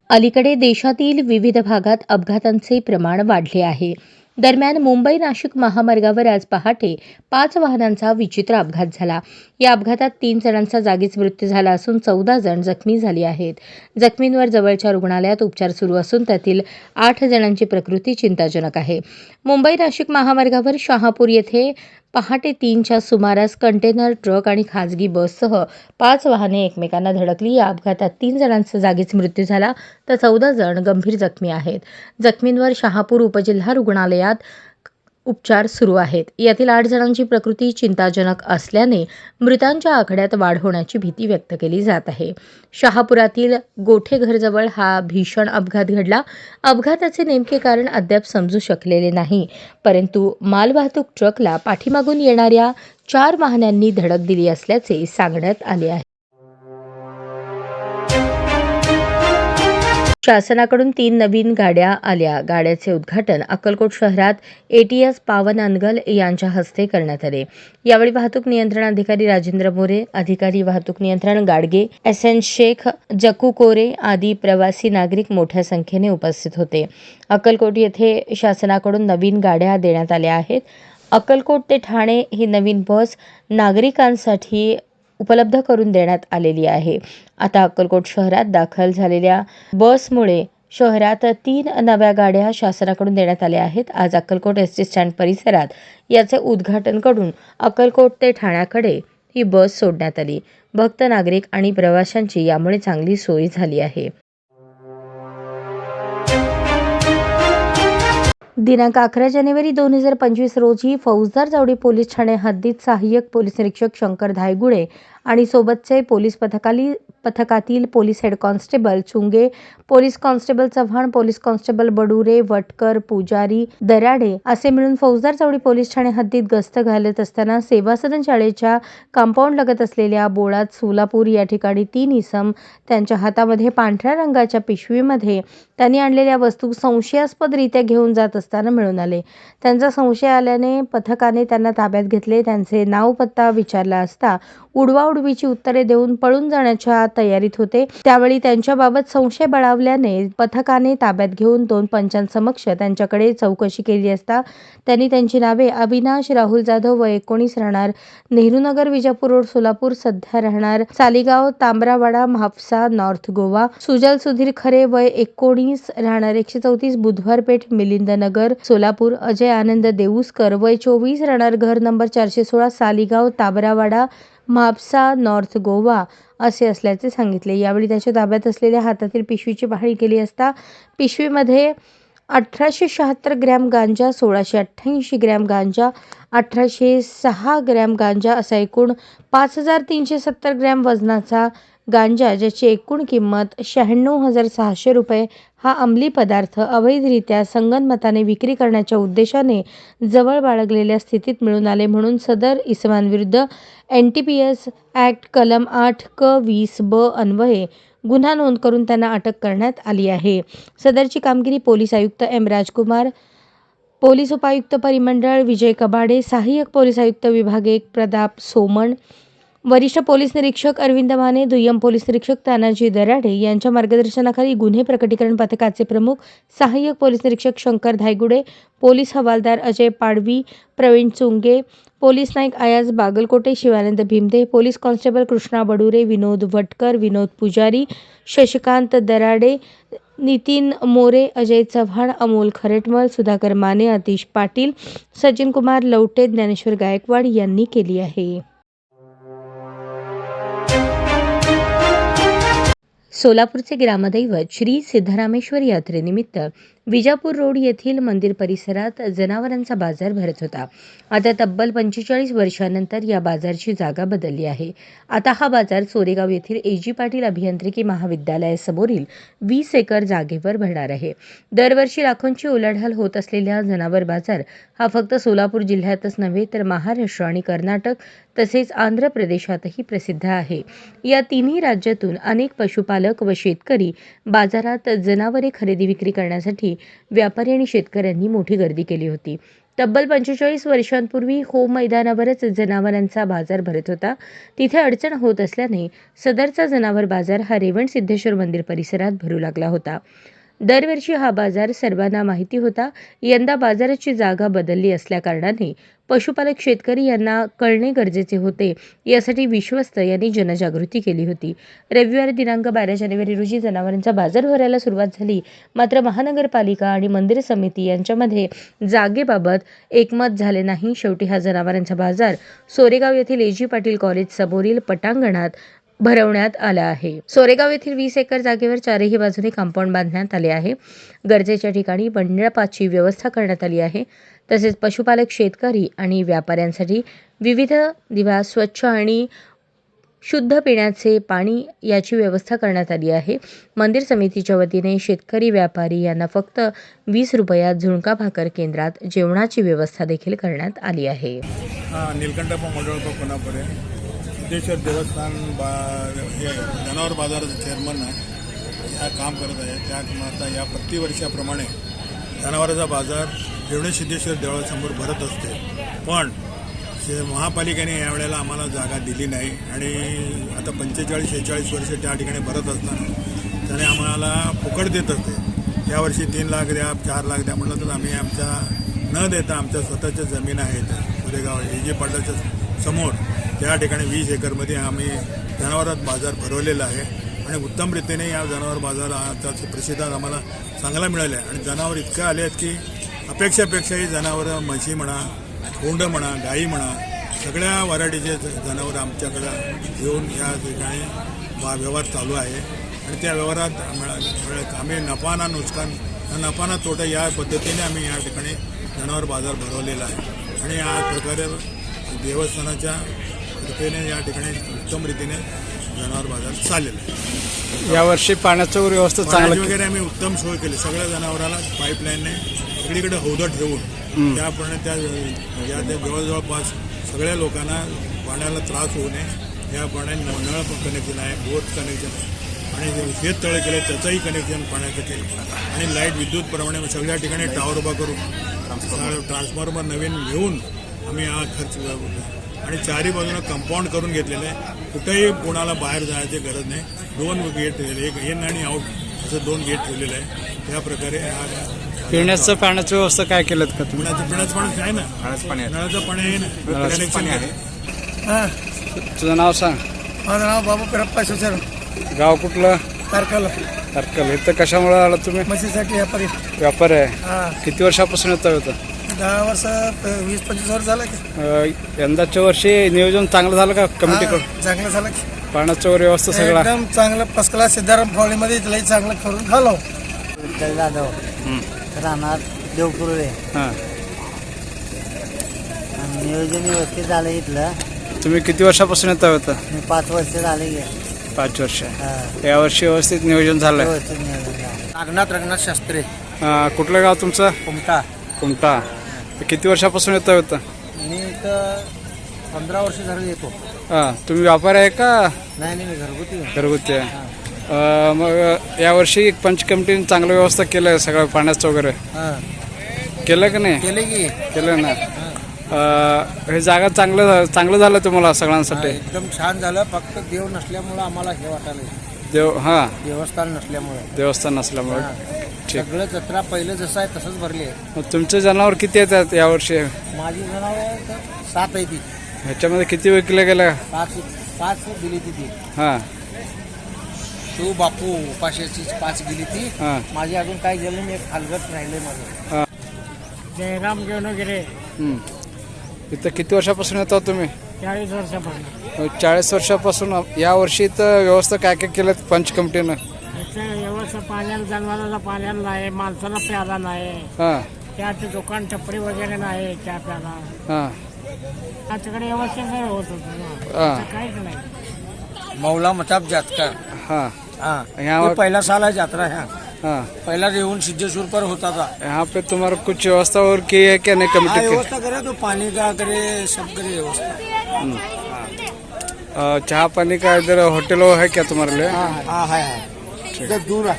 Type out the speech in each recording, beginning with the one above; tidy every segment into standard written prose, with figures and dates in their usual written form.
अलीकडे देशातील विविध भागात अपघातांचे प्रमाण वाढले आहे. दरम्यान मुंबई-नाशिक महामार्गावर आज पहाटे 5 वाहनांचा विचित्र अपघात झाला. या अपघातात 3 जणांचा जागीच मृत्यू झाला असून 14 जण जखमी झाले आहेत. जखमींवर जवळच्या रुग्णालयात उपचार सुरू असून त्यातील 8 जणांची प्रकृती चिंताजनक आहे. मुंबई-नाशिक महामार्गावर शहापूर येथे पहाटे 3च्या सुमारास कंटेनर ट्रक आणि खासगी बससह 5 वाहने एकमेकांना धडकली. या अपघातात 3 जणांचा जागीच मृत्यू झाला तर 14 जण गंभीर जखमी आहेत. जखमींवर शहापूर उपजिल्हा रुग्णालयात उपचार सुरू आहेत. यातील 8 जणांची प्रकृती चिंताजनक असल्याने मृतांच्या आकड्यात वाढ होण्याची भीती व्यक्त केली जात आहे. शहापुरातील गोठेघरजवळ हा भीषण अपघात घडला. अपघाताचे नेमके कारण अद्याप समजू शकलेले नाही, परंतु मालवाहतूक ट्रकला पाठीमागून येणाऱ्या 4 वाहनांनी धडक दिली असल्याचे सांगण्यात आले आहे. शासनाकडून 3 नवीन गाड्या आल्या. गाड्याचे उद्घाटन अक्कलकोट शहरात एटीएस पावन अनगल यांच्या हस्ते करण्यात आले. यावेळी वाहतूक नियंत्रण अधिकारी राजेंद्र मोरे, अधिकारी वाहतूक नियंत्रण गाडगे, एसएन शेख, जकू कोरे आदी प्रवासी नागरिक मोठ्या संख्येने उपस्थित होते. अक्कलकोट येथे शासनाकडून नवीन गाड्या देण्यात आल्या आहेत. अक्कलकोट ते ठाणे ही नवीन बस नागरिकांसाठी उपलब्ध करून देण्यात आलेली आहे. आता अक्कलकोट शहरात दाखल झालेल्या बसमुळे शहरात 3 नव्या गाड्या शासनाकडून देण्यात आल्या आहेत. आज अक्कलकोट एसटी स्टँड परिसरात याचे उद्घाटन करून अक्कलकोट ते ठाण्याकडे ही बस सोडण्यात आली. भक्त नागरिक आणि प्रवाशांची यामुळे चांगली सोय झाली आहे. दिनांक 11 जानेवारी 2025 रोजी फौजदार चावडी पोलीस ठाणे हद्दीत सहाय्यक पोलीस निरीक्षक शंकर धायगुडे आणि सोबतचे पोलीस पथकातील police head constable Chunge, police constable Chavan, police constable Badure, Vatkar, पुजारी, दराडे असे मिळून फौजदार चावडी पोलीस ठाणे हद्दीत गस्त घालत असताना सेवा सदन शाळेच्या कंपाऊंड लगत असलेल्या बोळात सोलापूर या ठिकाणी 3 इसम त्यांच्या हातामध्ये पांढऱ्या रंगाच्या पिशवीमध्ये त्यांनी आणलेल्या वस्तू संशयास्पदरित्या घेऊन जात असताना मिळून आले. त्यांचा संशय आल्याने पथकाने त्यांना ताब्यात घेतले. त्यांचे नाव पत्ता विचारला असता उडवाउडवीची उत्तरे देऊन पळून जाण्याच्या तयारीत होते. त्यावेळी त्यांच्याबाबत संशय बळावल्याने पथकाने ताब्यात घेऊन 2 पंचांसमक्ष त्यांच्याकडे चौकशी केली असता त्यांनी त्यांची नावे अविनाश राहुल जाधव वय 19 राहणार नेहरूनगर विजापूर रोड सोलापूर, सध्या राहणार सालीगाव तांबरावाडा म्हापसा नॉर्थ गोवा, सुजल सुधीर खरे वय 19 राहणार 134 बुधवार पेठ मिलिंद नगर सोलापूर, अजय आनंद देऊसकर वय 24 राहणार घर नंबर 416 सालीगाव तांबरावाडा म्हापसा नॉर्थ गोवा असे असल्याचे सांगितले. यावेळी त्याच्या ताब्यात असलेल्या हातातील पिशवीची पाहणी केली असता पिशवीमध्ये 1876 ग्रॅम गांजा, 1688 ग्रॅम गांजा, 1806 ग्रॅम गांजा असा एकूण 5370 ग्रॅम वजनाचा गांजा, ज्याची एकूण किंमत 96,600 रुपये हा अंमली पदार्थ अवैधरित्या संगनमताने विक्री करण्याच्या उद्देशाने जवळ बाळगलेल्या स्थितीत मिळून आले म्हणून सदर इसमांविरुद्ध NTPS ॲक्ट कलम 8 क 20 ब अन्वये गुन्हा नोंद करून त्यांना अटक करण्यात आली आहे. सदरची कामगिरी पोलीस आयुक्त M. राजकुमार, पोलीस उपायुक्त परिमंडळ विजय कबाडे, सहाय्यक पोलीस आयुक्त विभाग 1 प्रताप सोमण, वरिष्ठ पोलीस निरीक्षक अरविंद माने, दुय्यम पोलीस निरीक्षक तानाजी दराडे यांच्या मार्गदर्शनाखाली गुन्हे प्रकटीकरण पथकाचे प्रमुख सहाय्यक पोलीस निरीक्षक शंकर धायगुडे, पोलीस हवालदार अजय पाडवी, प्रवीण चुंगे, पोलीस नाईक आयाज बागलकोटे, शिवानंद भीमदे, पोलीस कॉन्स्टेबल कृष्णा बडुरे, विनोद वटकर, विनोद पुजारी, शशिकांत दराडे, नितीन मोरे, अजय चव्हाण, अमोल खरेटमल, सुधाकर माने, आतिश पाटील, सचिन कुमार लवटे, ज्ञानेश्वर गायकवाड यांनी केली आहे. सोलापूरचे ग्रामदैवत श्री सिद्धरामेश्वर यात्रेनिमित्त विजापूर रोड येथील मंदिर परिसरात जनावरांचा बाजार भरत होता. आता तब्बल 45 वर्षांनंतर या बाजारची जागा बदलली आहे. आता हा बाजार सोरेगाव येथील AG पाटील अभियांत्रिकी महाविद्यालयासमोरील 20 एकर जागेवर भरणार आहे. दरवर्षी लाखोंची उलाढाल होत असलेला जनावर बाजार हा फक्त सोलापूर जिल्ह्यातच नव्हे तर महाराष्ट्र आणि कर्नाटक तसेच आंध्र प्रदेशातही प्रसिद्ध आहे. या तिन्ही राज्यातून अनेक पशुपालक व शेतकरी बाजारात जनावरे खरेदी विक्री करण्यासाठी व्यापारी आणि शेतकऱ्यांनी मोठी गर्दी केली होती. तब्बल 45 वर्षांपूर्वी होम मैदानावरच जनावरांचा बाजार भरत होता. तिथे अडचण होत असल्याने सदरचा जनावर बाजार हा रेवण सिद्धेश्वर मंदिर परिसरात भरू लागला होता. दरवर्षी हा बाजार सर्वांना माहिती होता. यंदा बाजाराची जागा बदलली असल्याकारणाने पशुपालक शेतकरी यांना कळणे गरजेचे होते. यासाठी विश्वस्त यांनी जनजागृती केली होती. रविवारी दिनांक 12 जानेवारी रोजी जनावरांचा बाजार भरायला सुरुवात झाली. मात्र महानगरपालिका आणि मंदिर समिती यांच्यामध्ये जागेबाबत एकमत झाले नाही. शेवटी हा जनावरांचा बाजार सोरेगाव येथील एजी पाटील कॉलेज समोरील पटांगणात भरवण्यात आला आहे. सोरेगाव येथील 20 एकर जागेवर चारही बाजूने कंपाऊंड बांधण्यात आले आहे. गरजेच्या ठिकाणी मंडपाची व्यवस्था करण्यात आली आहे. तसेच पशुपालक शेतकरी आणि व्यापाऱ्यांसाठी विविध निवास, स्वच्छ आणि शुद्ध पिण्याचे पाणी याची व्यवस्था करण्यात आली आहे. मंदिर समितीच्या वतीने शेतकरी व्यापारी यांना फक्त 20 रुपयात झुणका भाकर केंद्रात जेवणाची व्यवस्था देखील करण्यात आली आहे. नीलकंठप्पा मंडळप्पा कोणापुरे सिद्धेश्वर देवस्थान हे जनावर बाजाराचे चेअरमन या काम करत आहे. त्यात आता या प्रतिवर्षाप्रमाणे जनावरांचा बाजार रेवण सिद्धेश्वर देवळासमोर भरत असते. पण महापालिकेने यावेळेला आम्हाला जागा दिली नाही आणि आता 45-46 वर्ष त्या ठिकाणी भरत असताना त्याने आम्हाला फुकट देत असते. यावर्षी 3 लाख द्या, 4 लाख द्या म्हटलं तर आम्ही आमच्या न देता आमच्या स्वतःच्या जमीन आहेत सुरेगाव एजी पाटाच्या समोर त्या ठिकाणी 20 एकरमध्ये आम्ही जनावरात बाजार भरवलेला आहे आणि उत्तम रीतीने या जनावर बाजाराचा प्रतिसाद आम्हाला चांगला मिळाला आहे. आणि जनावर इतकं आले आहेत की अपेक्षापेक्षाही जनावरं म्हशी म्हणा, कोंड म्हणा, गाई म्हणा, सगळ्या व्हरायटीचे जनावर आमच्याकडं येऊन या ठिकाणी व्यवहार चालू आहे. आणि त्या व्यवहारात आम्ही नफा ना नुकसान, नफा ना तोटा या पद्धतीने आम्ही या ठिकाणी जनावर बाजार भरवलेला आहे. आणि या प्रकारे देवस्थानाच्या कृपेने या ठिकाणी उत्तम रीतीने जनावर बाजार चाललेला आहे. यावर्षी पाण्याचं व्यवस्था चांगली वगैरे आम्ही उत्तम सोय केली. सगळ्या जनावराला पाईपलाईनने सगळीकडे हौदं ठेवून त्याप्रमाणे त्या जवळपास सगळ्या लोकांना पाण्याला त्रास होऊ नये याप्रमाणे नळ कनेक्शन आहे, बोर कनेक्शन आहे आणि शेततळे केले त्याचंही कनेक्शन पाण्याचं केलं आणि लाईट विद्युतप्रमाणे सगळ्या ठिकाणी टावर उभा करून ट्रान्सफॉर्मर नवीन घेऊन आम्ही हा खर्च आणि चारही बाजूला कंपाऊंड करून घेतलेलं आहे. कुठेही कोणाला बाहेर जायची गरज नाही. 2 गेट ठेवले, एक इन आणि आउट असं 2 गेट ठेवलेलं आहे. त्या प्रकारे हा पिण्याचं पाण्याची व्यवस्था काय केलं का तुम्ही? पिण्याचं पाणी आहे ना, नळाचं पाणी आहे ना, कनेक्शन आहे. तुझं नाव सांग. माझं नाव बाबू पिरप्पा सुचर, गाव कुठलं? तारकल. तारकल. इथं कशामुळे आला तुम्ही? म्हशीसाठी व्यापारी. व्यापार आहे. किती वर्षापासून येतं होतं? 10 वर्ष, 20-25 वर्ष झालं की. यंदाच्या वर्षी नियोजन चांगलं झालं का कमिटीकडून? चांगलं झालं की. पाण्याचं व्यवस्था सगळं एकदम चांगलं फर्स्ट क्लास. सिद्धाराम फॉलीमध्ये लई चांगलं करून खालो. जाधव राहणार देवपूर्वे. हां. नियोजन व्यवस्थित झालं इथलं. तुम्ही किती वर्षापासून येतं होतं? मी 5 वर्ष झाले गे. 5 वर्ष. यावर्षी व्यवस्थित नियोजन झालं? व्यवस्थित नियोजन झालं. रंगनाथ शास्त्री. कुठलं गाव तुमचं? कुमटा. कुमटा. किती वर्षापासून येतं होतं? मी इथं 15 वर्ष झालं येतो. हां. तुम्ही व्यापारी आहे का? नाही मी घरगुती. घरगुती आहे. मग यावर्षी पंच कमिटीने चांगलं व्यवस्था केलं आहे सगळं पाण्याचं वगैरे केलं का नाही? केले की. केलं ना. हे जागा चांगलं झालं तुम्हाला सगळ्यांसाठी? एकदम छान झालं. फक्त देव नसल्यामुळं आम्हाला हे वाटायला. देव हां देवस्थान नसल्यामुळे. देवस्थान नसल्यामुळे. ठीक. सगळं जत्रा पहिलं जसं आहे तसंच भरली आहे. मग तुमचे जनावर किती येतात यावर्षी? माझी जनावर 7 आहे ती. ह्याच्यामध्ये किती विकले गेल्या? 5 दिली ती. हां. तू बापू उपाशाची 5 गेली ती. हां. माझी अजून काय गेलं नाही. एक हलगत राहिले माझं. हां. जयराम घेऊन गेले. इथं किती वर्षापासून येतो तुम्ही? 40 वर्षापासून. 40 वर्षापासून. यावर्षी इथं व्यवस्था काय काय केलं पंच कमिटीनं? इथं व्यवस्था पाण्याला, जनावराला पाण्याला नाही, माणसाला प्याला नाही. हां. त्याचे दुकान टपरी वगैरे नाही त्या प्याला. हां. आमच्याकडे व्यवस्थित होत होतं. हां. काहीच नाही. मौला मताब जातका. हाँ हाँ, यहाँ पहला साल है यात्रा है. हाँ. पहला रेवण सिद्धेश्वर पर होता था. यहाँ पे तुम्हारा कुछ व्यवस्था और की है क्या नहीं कमेटी की? व्यवस्था करे तो पानी का करे, सब करे व्यवस्था. चाय पानी का इधर होटल है क्या तुम्हारे लिए? हाँ है. इधर दूर है.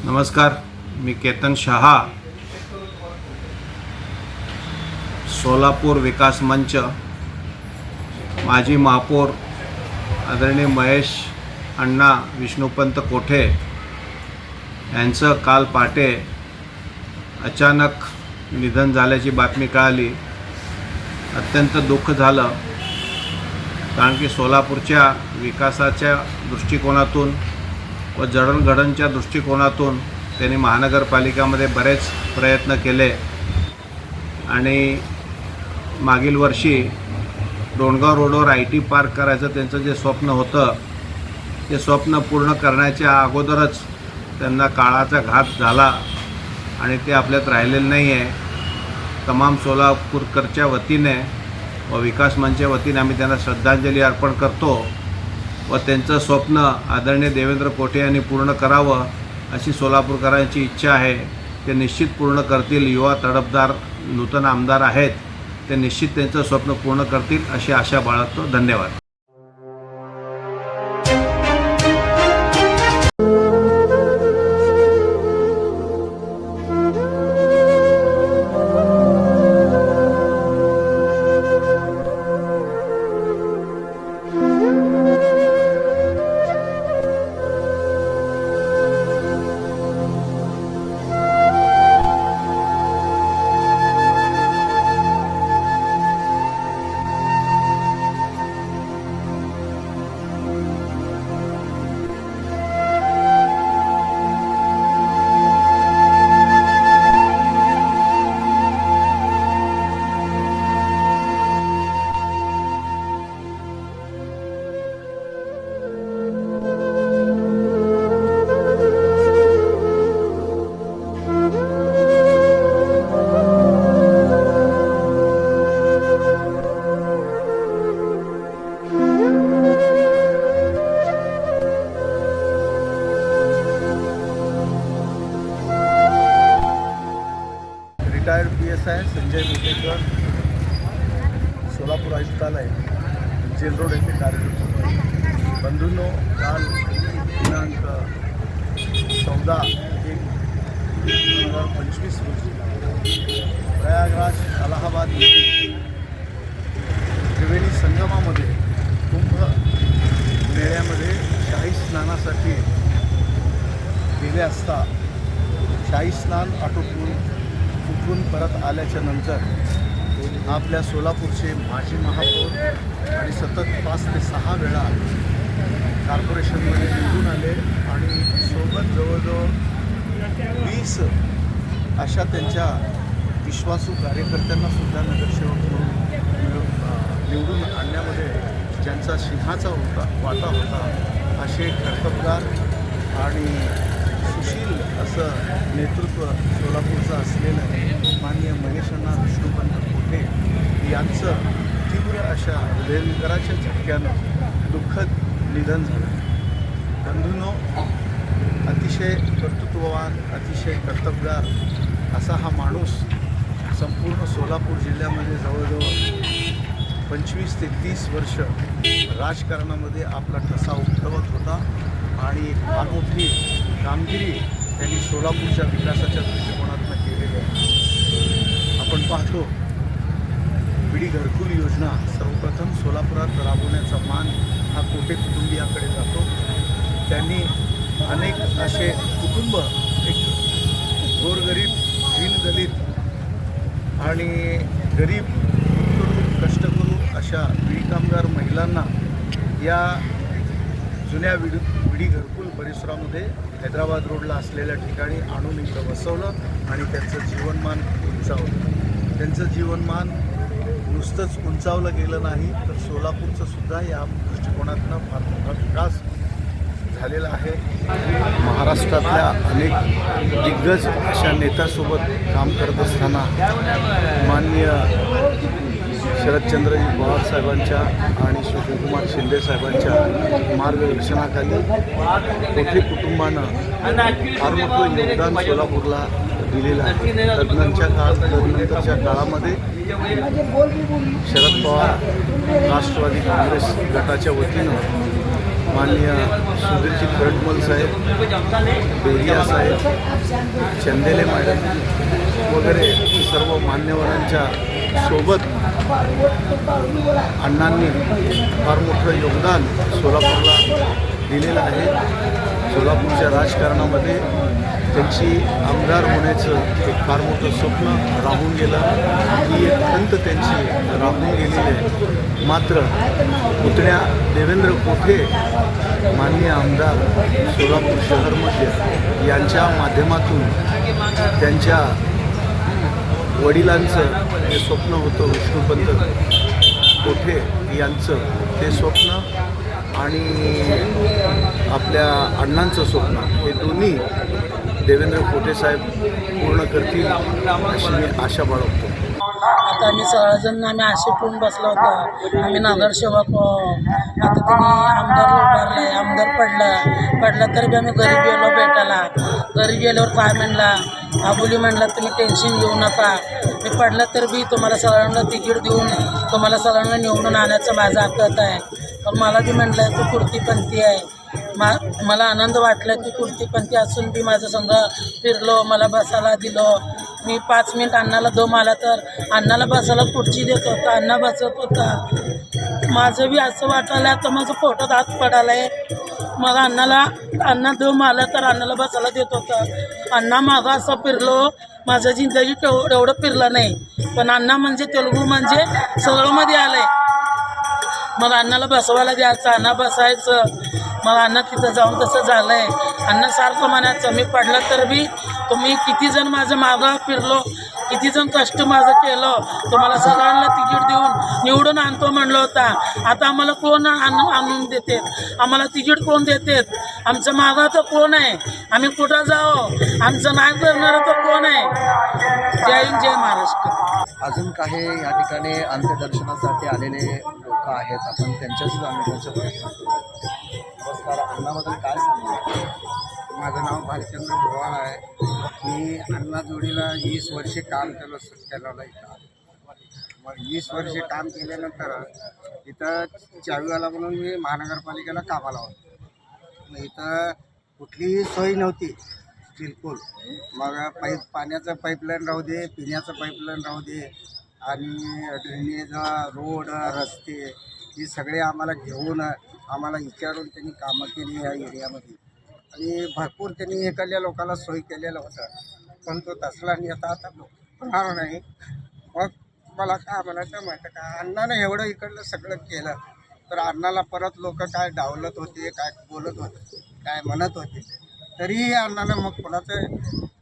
नमस्कार. मी केतन शहा, सोलापूर विकास मंच, माजी महापौर आदरणीय महेश अण्णा विष्णुपंत कोठे यांचं काल पहाटे अचानक निधन झाल्याची बातमी कळाली. अत्यंत दुःख झालं, कारण की सोलापूरच्या विकासाच्या दृष्टिकोनातून व जडणघडणच्या दृष्टिकोनातून त्यांनी महानगरपालिकामध्ये बरेच प्रयत्न केले आणि मागील वर्षी डोणगाव रोडवर IT पार्क करायचं त्यांचं जे स्वप्न होतं ते स्वप्न पूर्ण करण्याच्या अगोदरच त्यांना काळाचा घात झाला आणि ते आपल्यात राहिलेलं नाही आहे. तमाम सोलापूरकरच्या वतीने व विकास मंचच्या वतीने आम्ही त्यांना श्रद्धांजली अर्पण करतो व त्यांचं स्वप्न आदरणीय देवेंद्र कोठे यांनी पूर्ण करावं अशी सोलापूरकरांची इच्छा आहे. ते निश्चित पूर्ण करतील. युवा तडफदार नूतन आमदार आहेत, ते निश्चित त्यांचं स्वप्न पूर्ण करतील अशी आशा बाळगतो. धन्यवाद. रिटायर्ड PSI संजय मुटेकर, सोलापूर आयुक्तालय, जेल रोड येथे कार्यरत होते. बंधूंनो, काल दिनांक 14/1/2025 रोजी प्रयागराज अलाहाबाद येथील त्रिवेणी संगमामध्ये कुंभ मेळ्यामध्ये शाही स्नानासाठी गेले असता शाही स्नान आटोपून उठून परत आल्याच्या नंतर आपल्या सोलापूरचे माजी महापौर आणि सतत 5 ते 6 वेळा कॉर्पोरेशनमध्ये निवडून आले आणि सोबत जवळजवळ 20 अशा त्यांच्या विश्वासू कार्यकर्त्यांना सुद्धा नगरसेवक म्हणून निवडून आणण्यामध्ये ज्यांचा सिंहाचा वाटा होता असे कर्तबगार आणि सुशील असं नेतृत्व सोलापूरचं असलेलं माननीय महेश अण्णा विष्णुपंत कोठे यांचं तीव्र अशा हृदयविकाराच्या झटक्यानं दुःखद निधन झालं. बंधूंनो, अतिशय कर्तृत्ववान, अतिशय कर्तबगार असा हा माणूस संपूर्ण सोलापूर जिल्ह्यामध्ये जवळजवळ 25 ते 30 वर्ष राजकारणामध्ये आपला ठसा उमटवत होता आणि एक फार मोठी कामगिरी त्यांनी सोलापूरच्या विकासाच्या दृष्टिकोनातून केलेली आहे. आपण पाहतो, पिढी घरकुल योजना सर्वप्रथम सोलापुरात राबवण्याचा मान हा कोठे कुटुंबियाकडे जातो. त्यांनी अनेक असे कुटुंब, एक गोरगरीब, दीनदलित आणि गरीब, कष्ट करू अशा विडी कामगार महिलांना या जुन्या विडी घरकुल परिसरामध्ये हैदराबाद रोडला असलेल्या ठिकाणी आणून इथं बसवलं आणि त्यांचं जीवनमान उंचावलं. त्यांचं जीवनमान नुसतंच उंचावलं गेलं नाही, तर सोलापूरचं सुद्धा या दृष्टिकोनातनं फार मोठा विकास झालेला आहे. महाराष्ट्रातल्या अनेक दिग्गज अशा नेत्यासोबत काम करत असताना माननीय शरदचंद्रजी पवार साहेबांच्या आणि शिवकुमार शिंदे साहेबांच्या मार्गदर्शनाखाली कोठे कुटुंबानं फार मोठं योगदान सोलापूरला दिलेलं आहे. तदनंतरच्या काळामध्ये शरद पवार राष्ट्रवादी काँग्रेस गटाच्या वतीनं माननीय सुधीरजी खरटमल साहेब, बेरिया साहेब, चंदेले मॅडम वगैरे सर्व मान्यवरांच्या सोबत अण्णांनी फार मोठं योगदान सोलापूरला दिलेलं आहे. सोलापूरच्या राजकारणामध्ये त्यांची आमदार होण्याचं एक फार मोठं स्वप्न राहून गेलं. ही एक खंत त्यांची राहून गेलेली आहे. मात्र पुतण्या देवेंद्र कोठे माननीय आमदार सोलापूर शहरमध्ये यांच्या माध्यमातून त्यांच्या वडिलांचं जे स्वप्न होतं विष्णुपंत कोठे यांचं ते स्वप्न आणि आपल्या अण्णांचं स्वप्न हे दोन्ही देवेंद्र कोठे साहेब पूर्ण करतील अशी मी आशा बाळगतो. आता आम्ही सगळेजण आम्ही असे ठेवून बसलो होतो. आम्ही नगरसेवक आता त्यांनी आमदार उभारले, आमदार पडलं तरी बी आम्ही घरी गेलो भेटायला. घरी गेल्यावर काय म्हणला, आबोली म्हणला तुम्ही टेन्शन घेऊ नका, मी पडलं तर बी तुम्हाला सगळ्यांना तिकीट देऊन तुम्हाला सगळ्यांना निवडून आणायचं माझा हक्क आहे. पण मला बी म्हटलं तू कुर्तीपंथी आहे. मला आनंद वाटला की कुर्तीपंथी असून बी माझं संघ फिरलो, मला बसायला दिलं. मी 5 मिनिट अण्णाला दम आला तर अण्णाला बसायला खुर्ची देत होता, अण्णा बसत होता. माझं बी असं वाटायला आता माझं पोटात हात पडायला आहे. मग अण्णा दम आला तर अण्णाला बसायला देत होता. अण्णा मागं असं फिरलो, माझं जिंदगी एवढं फिरलं नाही. पण अण्णा म्हणजे तेलुगू म्हणजे सगळंमध्ये आलं आहे. मग अण्णाला बसवायला द्यायचं, अण्णा बसायचं. मग अण्णा तिथं जाऊन तसं झालं आहे. अण्णा सारखं म्हणायचं मी पडलं तर बी तुम्ही किती जण माझं मागं फिरलो, किती जण कष्ट माझं केलं, तुम्हाला सगळ्यांना तिकीट देऊन निवडून आणतो म्हणलं होता. आता आम्हाला कोण आणून देते, आम्हाला तिकीट कोण देते, आमचं मागं तर कोण आहे, आम्ही कुठं जावं, आमचं नाही करणारं तर कोण आहे. जय हिंद, जय महाराष्ट्र. अजून काही या ठिकाणी अंत्यदर्शनासाठी आलेले लोक आहेत, आपण त्यांच्याशी जाणून घेण्याचा प्रयत्न करू. नमस्कार, अण्णाबद्दल काय सांगणार? माझं नाव भालचंद्र भोवाळ आहे. मी अण्णा जोडीला 20 वर्षे काम केलं सत्याला इथं. मग 20 वर्षे काम केल्यानंतर इथं चावीवाला म्हणून मी महानगरपालिकेला कामाला होतो. मग इथं कुठलीही सोय नव्हती बिलकुल. मग पाण्याचं पाईपलाईन राहू दे, पिण्याचं पाईपलाईन राहू दे आणि ड्रेनेज, रोड, रस्ते हे सगळे आम्हाला घेऊन आम्हाला विचारून त्यांनी कामं केली या एरियामध्ये. आणि भरपूर त्यांनी इकडल्या लोकांना सोय केलेलं होतं. पण तो तसला नेता आता होणार नाही. मग मला काय म्हणायचं माहिती का, अण्णानं एवढं इकडलं सगळं केलं तर अण्णाला परत लोक काय डावलत होते, काय बोलत होते, काय म्हणत होते. तरीही अण्णानं मग कोणाचा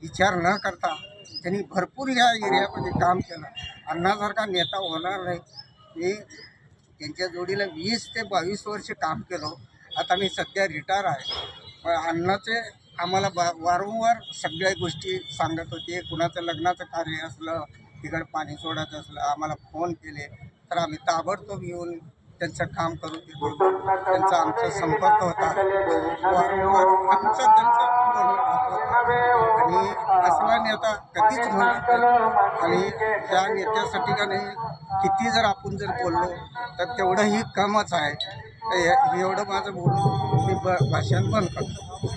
विचार न करता त्यांनी भरपूर या एरियामध्ये काम केलं. अण्णासारखा नेता होणार नाही. मी त्यांच्या जोडीला 20 ते 22 वर्ष काम केलो. आता मी सध्या रिटायर आहे. पण अण्णाचे आम्हाला वारंवार सगळ्या गोष्टी सांगत होते. कुणाचं लग्नाचं कार्य असलं, तिकडं पाणी सोडायचं असलं, आम्हाला फोन केले तर आम्ही ताबडतोब येऊन त्यांचं काम करून देतो. त्यांचा आमचा संपर्क होता. वारंवार आमचं त्यांचं बोलणं राहत होतं. आणि असला नेता कधीच होणार नाही. आणि त्या नेत्यासाठी का नाही किती जर आपण जर बोललो तर तेवढंही कमच आहे. एवढं माझं बोलणं मी भाषण बंद करतो.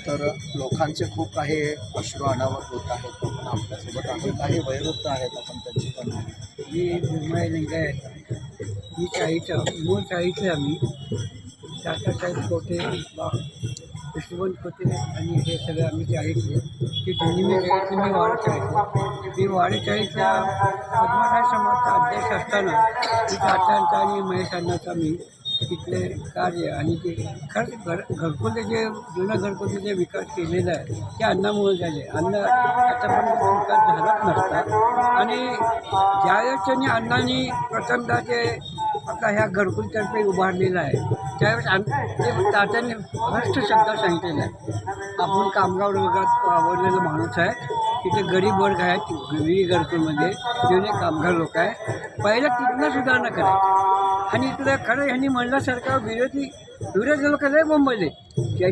तर लोकांचे खूप काही अश्रू अनावर होत आहेत. पण आपल्यासोबत अजून काही वयोवृद्ध आहेत, आपण त्यांची पण मी मुंबई लिंगायत. ही चाळीचं मूळ चाळीचे आम्ही दादासाहेब कोटे, यशवंत कोटे आणि हे सगळं आम्ही चाळीतले. ती दोन्ही मी वाडेचाळीतले. मी वाडेचाळीतल्या पद्मराय समाजचा अध्यक्ष असताना मी तात्यांचा आणि महेश अण्णाचा मी तिथले कार्य आणि ते खरंच घरकुले जे जुनं घरकुले जे विकास केलेला आहे ते अण्णामुळे झाले. अन्न आतापर्यंत विकास झालाच नसता. आणि ज्यावेळेस त्यांनी अण्णांनी प्रथमतः ते आता ह्या घरकुलतर्फे उभारलेलं आहे त्यावेळेस ते तात्यांनी स्पष्ट शब्दात सांगितलेलं आहे, आपण कामगार वर्गात आवडलेला माणूस आहे. तिथे गरीब वर्ग आहेत विविध घरकुलमध्ये जुने कामगार लोक आहे. पहिलं तिथनं सुधारणा करायची. आणि इकडे खरं ह्यांनी म्हणल्यासारखं विरोधी लोक लय मुंबईले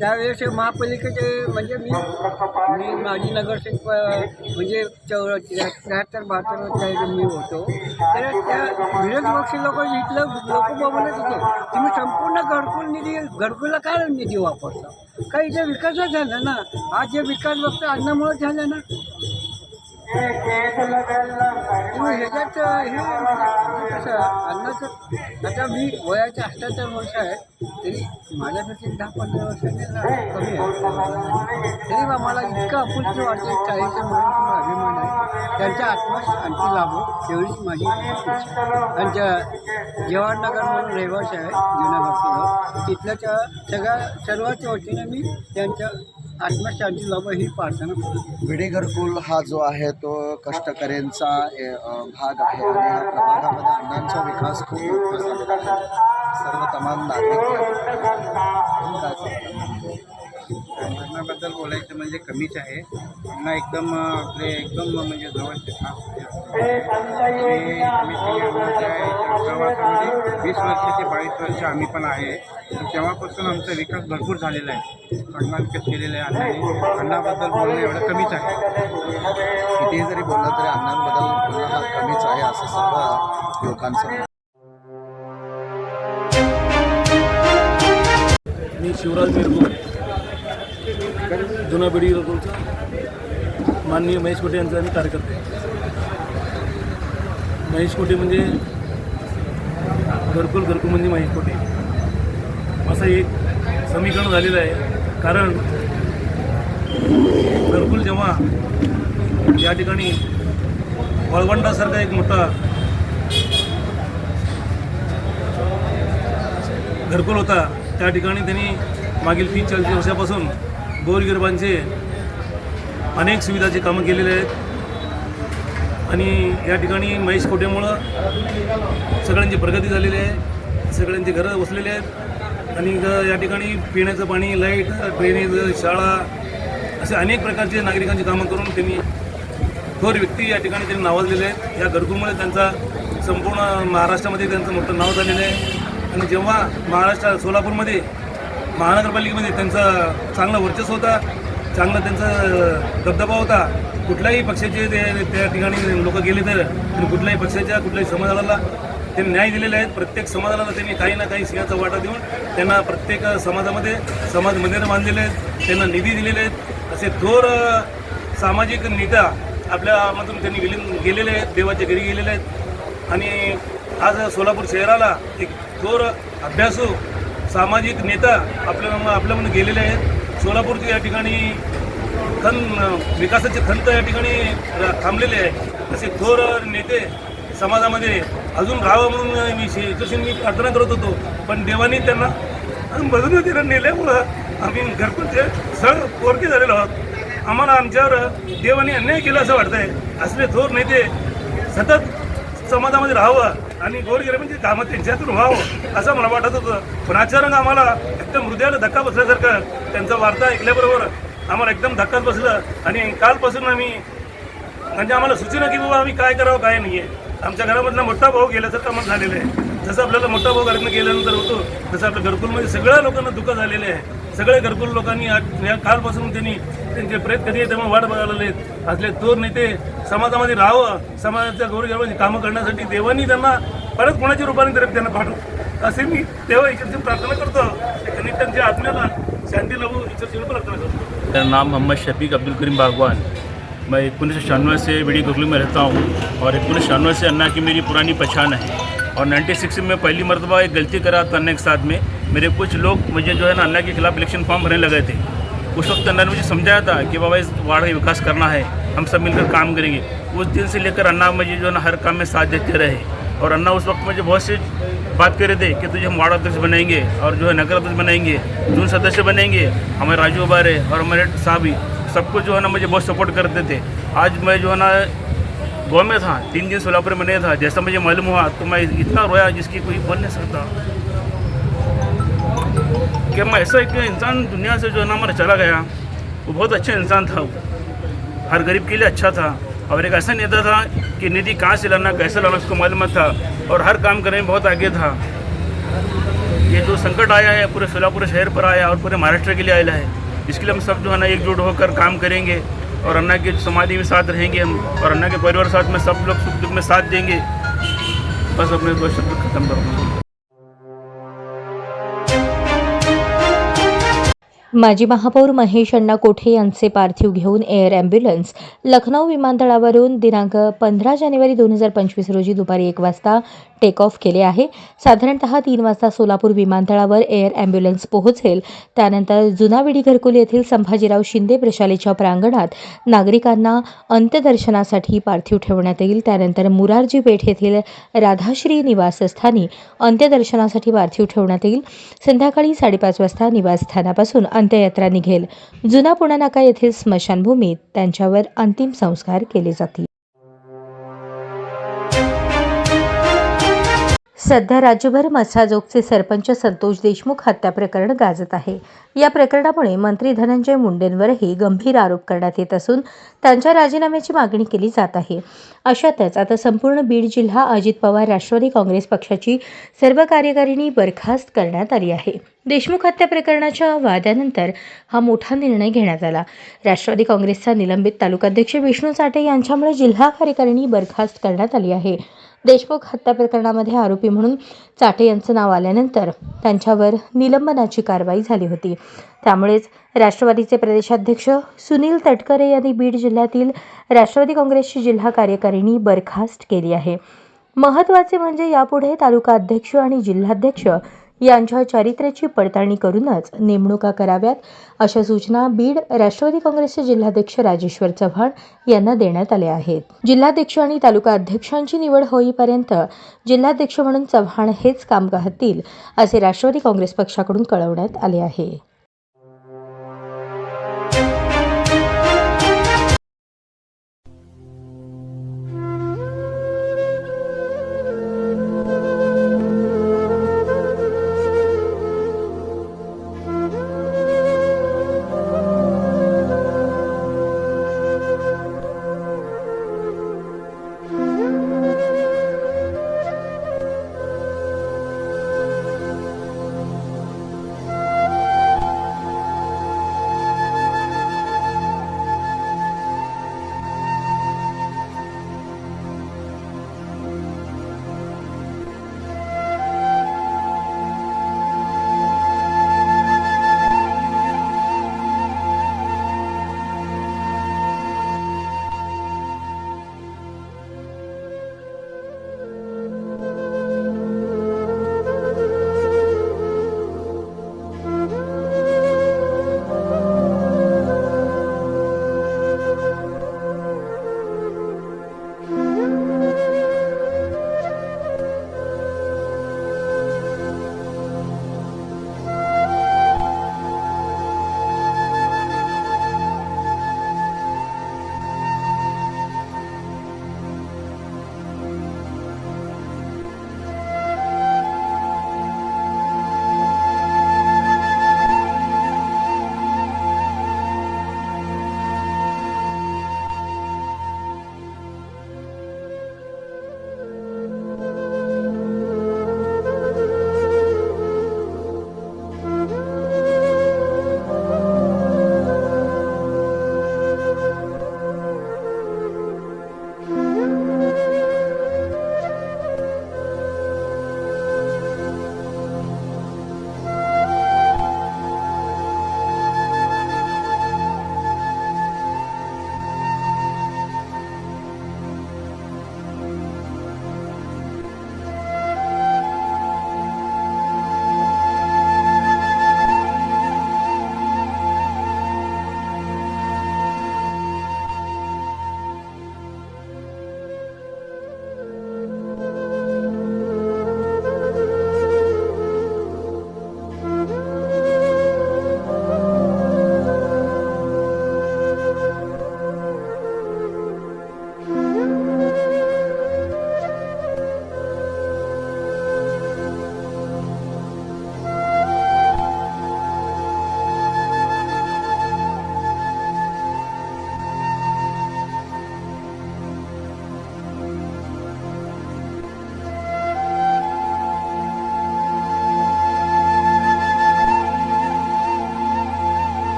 त्यावेळेस महापालिकेचे म्हणजे मी माझी नगरसेवक म्हणजे 73-72 मी होतो. तर त्या विरोधी पक्ष लोक इथलं लोक बोलत होते तुम्ही संपूर्ण घरकुलला काय निधी वापरता, काही इथे विकासच झाला ना. आज जे विकास फक्त अन्नामुळे झाला ना. ह्याच्यात हे कसं अन्नाचं आता मी वयाच्या 78 वर्ष आहे तरी माझ्यापेक्षा 10-15 वर्षांनी कमी आहे. तरी मला इतकं आपुलकी वाटते चाळीच्या म्हणून अभिमान आहे. त्यांच्या आत्मा शांती लाभो एवढीच माझी इच्छा. आणि जवाहरनगर म्हणून रहिवासी आहे जुनागड तिथल्याच्या सर्वांच्या वतीने मी त्यांच्या आत्मशांती लाभो ही प्रार्थना करतो. विडी घरकुल हा जो आहे तो कष्टकऱ्यांचा भाग आहे आणि ह्या प्रभागामध्ये अण्णांचा विकास खूप मोठा झालेला आहे. सर्व तमाम नागरिक अन्नाबद्दल बोलायचं म्हणजे कमीच आहे. अण्णा एकदम आपले एकदम म्हणजे जवळचे प्रवासामध्ये 20 वर्ष ते 22 वर्ष आम्ही पण आहे. तेव्हापासून आमचा विकास भरपूर झालेला आहे. अण्णा विकास केलेला आहे. अण्णाने अण्णाबद्दल बोलणं एवढं कमीच आहे. कितीही जरी बोललं तरी अण्णांबद्दल बोलणं हा कमीच आहे असं सर्व लोकांचं. मी शिवराज मिरगुड जुना बिडी घरकुलचा माननीय महेश कोटे यांचा आम्ही कार्यकर्ते. महेश कोटे म्हणजे घरकुल म्हणजे महेश कोटे असं एक समीकरण झालेलं आहे. कारण घरकुल जेव्हा या ठिकाणी वळवंडासारखा एक मोठा घरकुल होता त्या ठिकाणी त्यांनी मागील 30-40 वर्षापासून गोरगरिबांचे अनेक सुविधाचे कामं केलेले आहेत. आणि या ठिकाणी महेश कोटेमुळं सगळ्यांची प्रगती झालेली आहे. सगळ्यांचे घरं वसलेले आहेत. आणि या ठिकाणी पिण्याचं पाणी, लाईट, ड्रेनेज, शाळा असे अनेक प्रकारचे नागरिकांची कामं करून त्यांनी थोर व्यक्ती या ठिकाणी त्यांनी नावाजलेले आहेत. या घरकुलमुळे त्यांचा संपूर्ण महाराष्ट्रामध्ये त्यांचं मोठं नाव झालेलं आहे. आणि जेव्हा सोलापूरमध्ये महानगरपालिकेमध्ये त्यांचा चांगला वर्चस्व होता, चांगला त्यांचा दबदबा होता. कुठल्याही पक्षाचे त्या ठिकाणी लोक गेले तर कुठल्याही पक्षाच्या कुठल्याही समाजाला त्यांनी न्याय दिलेले आहेत. प्रत्येक समाजाला त्यांनी काही ना काही सिंहाचा वाटा देऊन त्यांना प्रत्येक समाजामध्ये समाज मंदिरं बांधलेले आहेत, त्यांना निधी दिलेले आहेत. असे थोर सामाजिक नेता आपल्यामधून त्यांनी गेलेले आहेत, देवाच्या घरी गेलेले आहेत. आणि आज सोलापूर शहराला एक थोर अभ्यासू सामाजिक नेता आपल्यामध्ये गेलेले आहेत. सोलापूरचे या ठिकाणी विकासाचे खंत या ठिकाणी थांबलेले आहे. असे थोर नेते समाजामध्ये अजून राहावं म्हणून मी प्रार्थना करत होतो. पण देवाने त्यांना मधून नेल्यामुळं आम्ही घरकुलचे सळ पोरके झालेलो आहोत. आम्हाला आमच्यावर देवाने अन्याय केला असं वाटतंय. असले थोर नेते सतत समाजामध्ये राहावं आणि गोरगरिबांची कामं त्यांच्यातून व्हावं असं मला वाटत होतं. पण अचानक आम्हाला एकदम हृदयाला धक्का बसल्यासारखं त्यांचा वार्ता ऐकल्याबरोबर आम्हाला एकदम धक्काच बसलं. आणि कालपासून आम्ही म्हणजे आम्हाला सूचना की बाबा आम्ही काय करावं काय नाही आहे. आमच्या घरामधला मोठा भाऊ गेल्यासारखं आम्हाला झालेलं आहे. जसं आपल्याला मोठा भाऊ घरातून गेल्यानंतर होतो तसं आपल्या घरकुलमध्ये सगळ्या लोकांना दुःख झालेले आहे. सगळे घरकुल लोकांनी या कालपासून त्यांचे प्रयत्न कधी तेव्हा वाट बघायला आहेत. असले थोर नेते समाजामध्ये राहावं, समाजाच्या गोरगरिबांची कामं करण्यासाठी देवांनी त्यांना परत कोणाच्या रूपाने तरी त्यांना पाठवू असे मी तेव्हा ईश्वरची प्रार्थना करतो. त्यांनी त्यांच्या आत्म्याला शांती लाभू ईश्वरची प्रार्थना करतो. मेरा नाम मोहम्मद शफीक अब्दुल करीम बागवान. मैं 1996 से बिडी घरकुल में रहता हूँ और 1996 से अन्ना की मेरी पुरानी पहचान है. और 96 में पहली मरतबा एक गलती करा था अन्ना के साथ में. मेरे कुछ लोग मुझे जो है ना अन्ना के खिलाफ इलेक्शन फॉर्म भरने लगे थे. उस वक्त अन्ना ने मुझे समझाया था कि बाबा इस वार्ड का विकास करना है, हम सब मिलकर काम करेंगे. उस दिन से लेकर अन्ना मुझे जो है ना हर काम में साथ देते रहे. और अन्ना उस वक्त मुझे बहुत से बात कर रहे थे कि तुझे हम वार्ड अध्यक्ष बनाएंगे और जो है नगर अध्यक्ष बनाएंगे, जून सदस्य बनेंगे. हमारे राजू बारे और हमारे साहब ही सबको जो है ना मुझे बहुत सपोर्ट करते थे. आज मैं जो है ना गाँव में था, 3 दिन सोलापुर में नहीं था. जैसा मुझे मालूम हुआ तो मैं इतना रोया जिसकी कोई बोल नहीं सकता. कि मैं ऐसा एक इंसान दुनिया से जो है ना हमारा चला गया. वो बहुत अच्छा इंसान था, हर गरीब के लिए अच्छा था. और एक ऐसा नेता था कि निधि कहाँ से लाना कैसे लाना उसको मालूम था. और हर काम करने में बहुत आगे था। ये जो संकट आया है पूरे सोलापुर शहर पर आया और पूरे महाराष्ट्र के लिए आया है, इसके लिए हम सब जो है ना एकजुट होकर काम करेंगे और अन्ना की समाधि में साथ रहेंगे हम, और अन्ना के परिवार साथ में सब लोग सुख दुख में साथ देंगे। बस अपने दो शब्द खत्म करूँगा। माजी महापौर महेश अण्णा कोठे यांचे पार्थिव घेऊन एअर ॲम्ब्युलन्स लखनौ विमानतळावरून दिनांक 15 जानेवारी 2025 रोजी दुपारी 1 वाजता टेक ऑफ केले आहे. साधारणतः 3 वाजता सोलापूर विमानतळावर एअर ॲम्ब्युलन्स पोहोचेल. त्यानंतर जुना विडी घरकुल येथील संभाजीराव शिंदे प्रशालेच्या प्रांगणात नागरिकांना अंत्यदर्शनासाठी पार्थिव ठेवण्यात येईल. त्यानंतर मुरारजी पेठ येथील राधाश्री निवासस्थानी अंत्यदर्शनासाठी पार्थिव ठेवण्यात येईल. संध्याकाळी 5:30 वाजता निवासस्थानापासून अंत्ययात्रा निघेल. जुना पुणा नाका येथील स्मशानभूमीत त्यांच्यावर अंतिम संस्कार केले जातील. सध्या राज्यभर मस्साजोगचे सरपंच संतोष देशमुख हत्या प्रकरण गाजत आहे. या प्रकरणामुळे मंत्री धनंजय मुंडेंवरही गंभीर आरोप करण्यात येत असून त्यांच्या राजीनाम्याची मागणी केली जात आहे. अशातच आता संपूर्ण बीड जिल्हा अजित पवार राष्ट्रवादी काँग्रेस पक्षाची सर्व कार्यकारिणी बरखास्त करण्यात आली आहे. देशमुख हत्या प्रकरणाच्या वादानंतर हा मोठा निर्णय घेण्यात आला. राष्ट्रवादी काँग्रेसचा निलंबित तालुकाध्यक्ष विष्णू चाटे यांच्यामुळे जिल्हा कार्यकारिणी बरखास्त करण्यात आली आहे. देशमुख हत्या प्रकरणामध्ये आरोपी म्हणून चाटे यांचं नाव आल्यानंतर त्यांच्यावर निलंबनाची कारवाई झाली होती. त्यामुळेच राष्ट्रवादीचे प्रदेशाध्यक्ष सुनील तटकरे यांनी बीड जिल्ह्यातील राष्ट्रवादी काँग्रेसची जिल्हा कार्यकारिणी बरखास्त केली आहे. महत्त्वाचे म्हणजे यापुढे तालुका अध्यक्ष आणि जिल्हाध्यक्ष यांच्या चारित्र्याची पडताळणी करूनच नेमणुका कराव्यात, अशा सूचना बीड राष्ट्रवादी काँग्रेसचे जिल्हाध्यक्ष राजेश्वर चव्हाण यांना देण्यात आल्या आहेत. जिल्हाध्यक्ष आणि तालुका अध्यक्षांची निवड होईपर्यंत जिल्हाध्यक्ष म्हणून चव्हाण हेच काम पाहतील, असे राष्ट्रवादी काँग्रेस पक्षाकडून कळवण्यात आले आहे.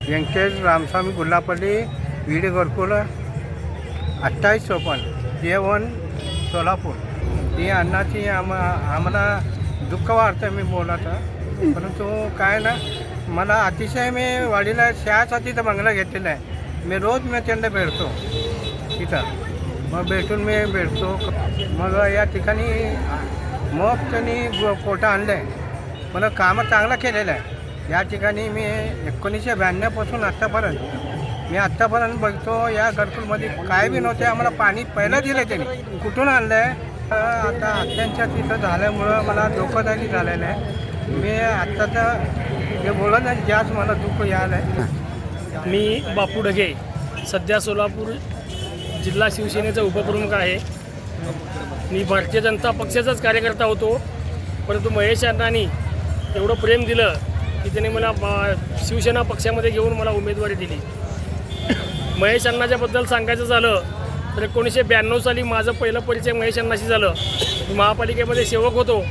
व्यंकटेश रामस्वामी गुल्लापल्ली विडी घरकुल 2854 J1 सोलापूर. ही अन्नाची आम्हाला दुःख वाटतं मी बोलायचं, परंतु काय ना मला अतिशय मी वाडीला शाळासाठी तर बंगला घेतलेला आहे. मी रोज त्यांना भेटतो तिथं, मग भेटतो. मग या ठिकाणी मग त्यांनी कोटा आणलं आहे, मला कामं चांगलं केलेलं आहे. या ठिकाणी मी 1992पासून आत्तापर्यंत बघतो या घरकुलमध्ये काय बी नव्हते. आम्हाला पाणी पहिलं दिलं त्यांनी, कुठून आणलं आहे. आता आत्यांच्या तिथं झाल्यामुळं मला धोकादायक झालेलं आहे. मी आत्ताचं जे बोलत नाही जास्त मला दुःख यायला आहे. मी बापू ढगे, सध्या सोलापूर जिल्हा शिवसेनेचा उपप्रमुख आहे. मी भारतीय जनता पक्षाचाच कार्यकर्ता होतो, परंतु महेश अण्णांनी एवढं प्रेम दिलं की त्याने मला शिवसेना पक्षामध्ये घेऊन मला उमेदवारी दिली. महेश अण्णाच्याबद्दल सांगायचं झालं तर 1992 साली माझं पहिलं परिचय महेश अण्णाशी झालं. मी महापालिकेमध्ये सेवक होतो.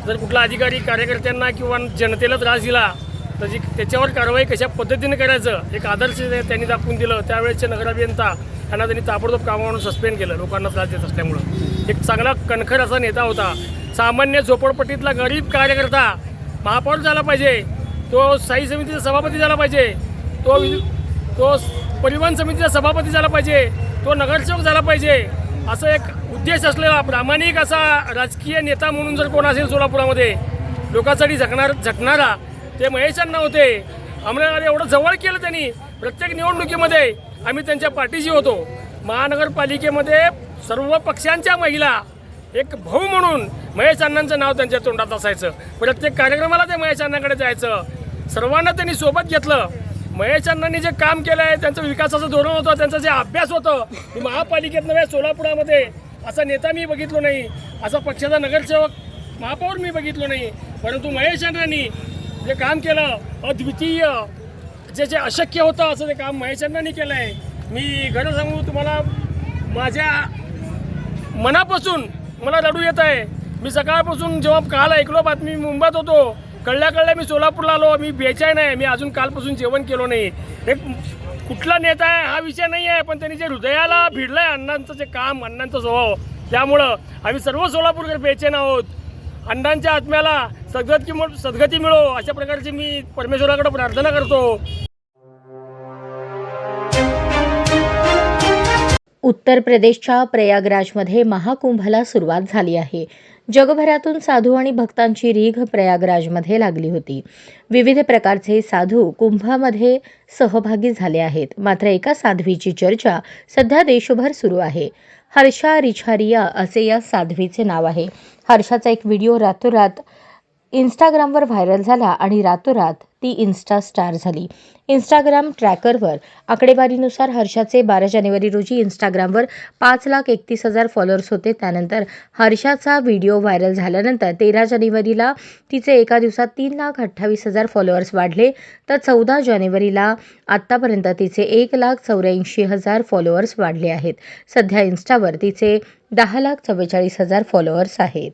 जर कुठला अधिकारी कार्यकर्त्यांना किंवा जनतेला त्रास दिला तर त्याच्यावर कारवाई कशा पद्धतीने करायचं एक आदर्श त्यांनी दाखवून दिलं. त्यावेळेचे नगराभियंता यांना त्यांनी ताबडतोब कामावरून सस्पेंड केलं लोकांना त्रास देत असल्यामुळं. एक चांगला कणखर असा नेता होता. सामान्य झोपडपट्टीतला गरीब कार्यकर्ता महापौर झाला पाहिजे, तो स्थायी समितीचा सभापती झाला पाहिजे, तो परिवहन समितीचा सभापती झाला पाहिजे, तो नगरसेवक झाला पाहिजे, असं एक उद्देश असलेला प्रामाणिक असा राजकीय नेता म्हणून जर कोण असेल सोलापुरामध्ये लोकांसाठी झटणारा ते महेश अण्णा होते. आम्हाला एवढं जवळ केलं त्यांनी. प्रत्येक निवडणुकीमध्ये आम्ही त्यांच्या पाठीशी होतो. महानगरपालिकेमध्ये सर्व पक्षांच्या महिला एक भाऊ म्हणून महेश अण्णांचं नाव त्यांच्या तोंडात असायचं. प्रत्येक कार्यक्रमाला ते महेश अण्णांकडे जायचं. सर्वांना त्यांनी सोबत घेतलं. महेश अण्णांनी जे काम केलं आहे, त्यांचं विकासाचं धोरण होतं, त्यांचा जे अभ्यास होतं, मी महापालिकेत नव्हे सोलापुरामध्ये असा नेता मी बघितलो नाही, असा पक्षाचा नगरसेवक महापौर मी बघितलो नाही. परंतु महेश अण्णांनी जे काम केलं अद्वितीय, जे अशक्य होतं असं ते काम महेश अण्णांनी केलं आहे. मी खरं सांगू तुम्हाला, माझ्या मनापासून मला रडू येत आहे. मी सकाळपासून जेव्हा काल ऐकलो बातमी, मी मुंबईत होतो, कळल्या मी सोलापूरला आलो. मी बेचैन आहे. मी अजून कालपासून जेवण केलं नाही. एक कुठला नेता आहे हा विषय नाही आहे, पण त्यांनी जे हृदयाला भिडलं आहे अण्णांचं जे काम, अण्णांचा स्वभाव, त्यामुळं आम्ही सर्व सोलापूरकर बेचैन आहोत. अण्णांच्या आत्म्याला सद्गती मिळो अशा प्रकारची मी परमेश्वराकडे प्रार्थना करतो. उत्तर प्रदेशच्या प्रयागराजमध्ये महाकुंभाला सुरुवात झाली आहे. जगभरातून साधू आणि भक्तांची रीघ प्रयागराजमध्ये लागली होती. विविध प्रकारचे साधू कुंभामध्ये सहभागी झाले आहेत. मात्र एका साध्वीची चर्चा सध्या देशभर सुरू आहे. हर्षा रिछारिया असे या साध्वीचे नाव आहे. हर्षाचा एक व्हिडिओ रातोरात इंस्टाग्रामवर व्हायरल झाला आणि रातोरात ती इन्स्टा स्टार झाली. इंस्टाग्राम ट्रॅकरवर आकडेवारीनुसार हर्षाचे 12 जानेवारी रोजी इंस्टाग्रामवर 5,31,000 फॉलोअर्स होते. त्यानंतर हर्षाचा व्हिडिओ व्हायरल झाल्यानंतर 13 जानेवारीला तिचे एका दिवसात 3,28,000 फॉलोअर्स वाढले. तर 14 जानेवारीला आत्तापर्यंत तिचे 1,84,000 फॉलोअर्स वाढले आहेत. सध्या इन्स्टावर तिचे 10,44,000 फॉलोअर्स आहेत.